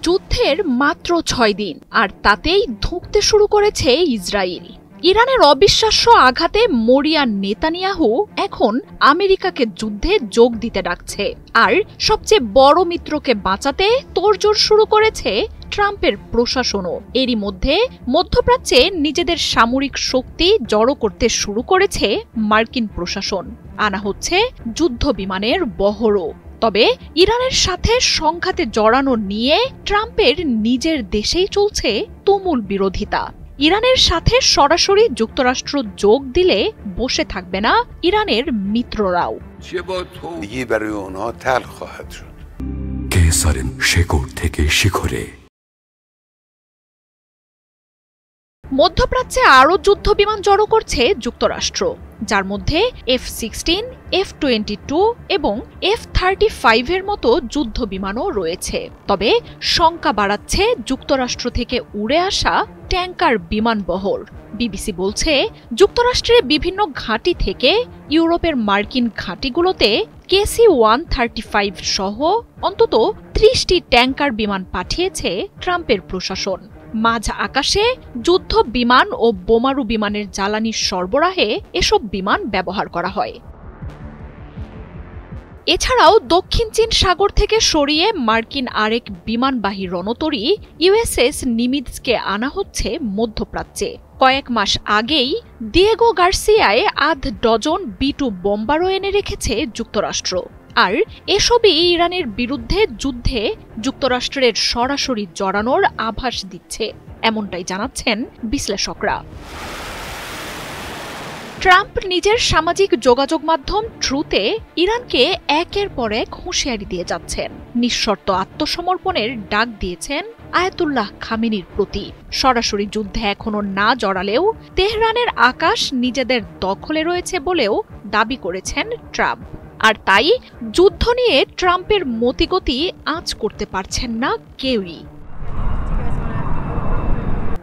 যুদ্ধের মাত্র ৬ দিন আর তাতেই ধুঁকতে শুরু করেছে ইসরায়েল। ইরানের অবিশ্বাস্য আঘাতে মরিয়া নেতানিয়াহু এখন আমেরিকাকে যুদ্ধে যোগ দিতে ডাকছে, আর সবচেয়ে বড় মিত্রকে বাঁচাতে তোড়জোড় শুরু করেছে ট্রাম্পের প্রশাসনও। এরই মধ্যে মধ্যপ্রাচ্যে নিজেদের সামরিক শক্তি জড়ো করতে শুরু করেছে মার্কিন প্রশাসন। আনা হচ্ছে যুদ্ধ বিমানের বহরও। তবে ইরানের সাথে সংঘাতে জড়ানো নিয়ে ট্রাম্পের নিজের দেশেই চলছে তুমুল বিরোধিতা। ইরানের সাথে সরাসরি যুক্তরাষ্ট্র যোগ দিলে বসে থাকবে না ইরানের মিত্ররাও। মধ্যপ্রাচ্যে আরও যুদ্ধ বিমান জড়ো করছে যুক্তরাষ্ট্র, যার মধ্যে F-16, F-22 এবং F-35 এর মতো যুদ্ধ বিমানও রয়েছে। তবে শঙ্কা বাড়াচ্ছে যুক্তরাষ্ট্র থেকে উড়ে আসা ট্যাঙ্কার বিমান বহর। বিবিসি বলছে, যুক্তরাষ্ট্রের বিভিন্ন ঘাঁটি থেকে ইউরোপের মার্কিন ঘাঁটিগুলোতে KC-135 সহ অন্তত 30টি ট্যাঙ্কার বিমান পাঠিয়েছে ট্রাম্পের প্রশাসন। মাঝ আকাশে যুদ্ধ বিমান ও বোমারু বিমানের জ্বালানি সরবরাহে এসব বিমান ব্যবহার করা হয়। এছাড়াও দক্ষিণ চীন সাগর থেকে সরিয়ে মার্কিন আরেক বিমানবাহী রণতরী USS নিমিৎজকে আনা হচ্ছে মধ্যপ্রাচ্যে। কয়েক মাস আগেই দিয়েগো গার্সিয়ায় আধ ডজন B-2 বোম্বারও এনে রেখেছে যুক্তরাষ্ট্র। আর এসবই ইরানের বিরুদ্ধে যুদ্ধে যুক্তরাষ্ট্রের সরাসরি জড়ানোর আভাস দিচ্ছে, এমনটাই জানাচ্ছেন বিশ্লেষকরা। ট্রাম্প নিজের সামাজিক যোগাযোগ মাধ্যম ট্রুতে ইরানকে একের পর এক হুঁশিয়ারি দিয়ে যাচ্ছেন। নিঃশর্ত আত্মসমর্পণের ডাক দিয়েছেন আয়াতুল্লাহ খামেনির প্রতি। সরাসরি যুদ্ধে এখনো না জড়ালেও তেহরানের আকাশ নিজেদের দখলে রয়েছে বলেও দাবি করেছেন ট্রাম্প। আর তাই যুদ্ধ নিয়ে ট্রাম্পের মতিগতি আঁচ করতে পারছেন না কেউই।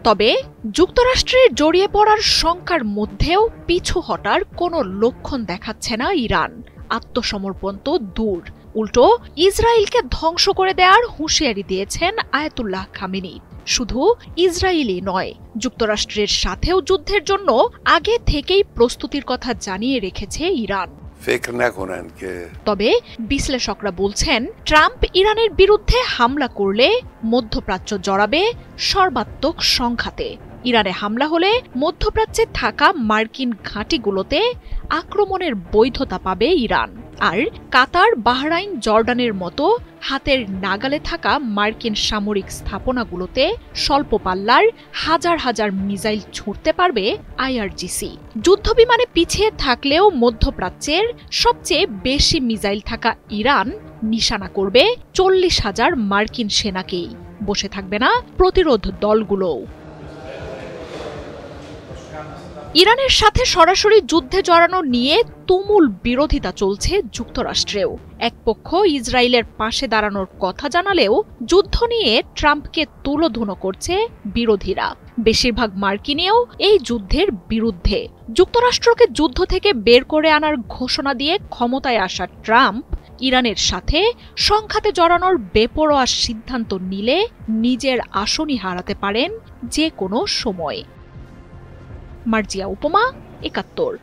তবে যুক্তরাষ্ট্রের জড়িয়ে পড়ার শঙ্কার মধ্যেও পিছু হটার কোনো লক্ষণ দেখাচ্ছে না ইরান। আত্মসমর্পণ তো দূর, উল্টো ইসরায়েলকে ধ্বংস করে দেওয়ার হুঁশিয়ারি দিয়েছেন আয়াতুল্লাহ খামেনি। শুধু ইসরায়েলই নয়, যুক্তরাষ্ট্রের সাথেও যুদ্ধের জন্য আগে থেকেই প্রস্তুতির কথা জানিয়ে রেখেছে ইরান। তবে বিশ্লেষকরা বলছেন, ট্রাম্প ইরানের বিরুদ্ধে হামলা করলে মধ্যপ্রাচ্য জড়াবে সর্বাত্মক সংঘাতে। ইরানে হামলা হলে মধ্যপ্রাচ্যে থাকা মার্কিন ঘাঁটিগুলোতে আক্রমণের বৈধতা পাবে ইরান। আর কাতার, বাহরাইন, জর্ডানের মতো হাতের নাগালে থাকা মার্কিন সামরিক স্থাপনাগুলোতে স্বল্প পাল্লার হাজার হাজার মিসাইল ছুঁড়তে পারবে IRGC। যুদ্ধবিমানে পিছিয়ে থাকলেও মধ্যপ্রাচ্যের সবচেয়ে বেশি মিসাইল থাকা ইরান নিশানা করবে 40,000 মার্কিন সেনাকেই। বসে থাকবে না প্রতিরোধ দলগুলোও। ইরানের সাথে সরাসরি যুদ্ধে জড়ানো নিয়ে তুমুল বিরোধিতা চলছে যুক্তরাষ্ট্রেও। এক পক্ষ ইসরায়েলের পাশে দাঁড়ানোর কথা জানালেও যুদ্ধ নিয়ে ট্রাম্পকে তুলোধুনো করছে বিরোধীরা। বেশিরভাগ মার্কিনীও এই যুদ্ধের বিরুদ্ধে। যুক্তরাষ্ট্রকে যুদ্ধ থেকে বের করে আনার ঘোষণা দিয়ে ক্ষমতায় আসা ট্রাম্প ইরানের সাথে সংঘাতে জড়ানোর বেপরোয়া সিদ্ধান্ত নিলে নিজের আসনই হারাতে পারেন যে কোনো সময়। মার্জিয়া উপমা, ৭১।